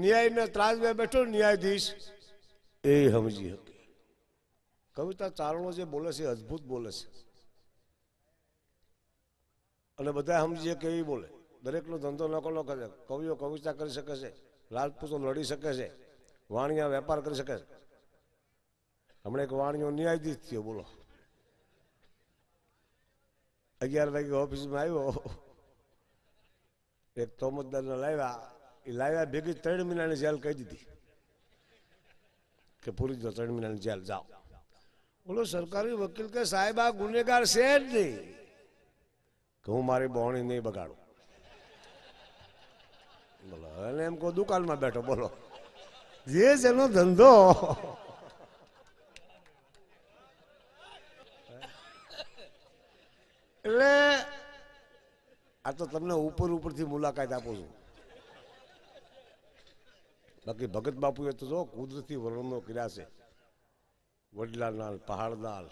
ન્યાયના ત્રાસમાં બેઠો ન્યાયાધીશ એ સમજી શકે. કવિતા ચારણો જે બોલે છે અદભુત બોલે છે અને બધા સમજીએ કે એ બોલે. દરેકનો ધંધો નકલો કરે. કવિઓ કવિતા કરી શકે છે, રાજપૂતો લડી શકે છે, વાણિયા વેપાર કરી શકે છે. હમણાં એક વાણિયો ન્યાયાધીશ થયો બોલો. 11 વાગે ઓફિસમાં આવ્યો, એક તોમતદારને લાવ્યા ભેગી 3 મહિનાની જેલ કહી દીધી કે પૂરી દો, 3 મહિનાની જેલ જાઓ. બોલો સરકારી વકીલ કે સાહેબ આ ગુનેગાર છે જ નહીં કે હું મારી બોણી નહીં બગાડું. બોલો એને એમ કહું દુકાનમાં બેઠો. બોલો જે જેનો ધંધો. એટલે આ તો તમને ઉપરથી મુલાકાત આપું છું. બાકી ભગત બાપુએ તો જો કુદરતી વર્ણનો કર્યા છે. વડલાના, પહાડના,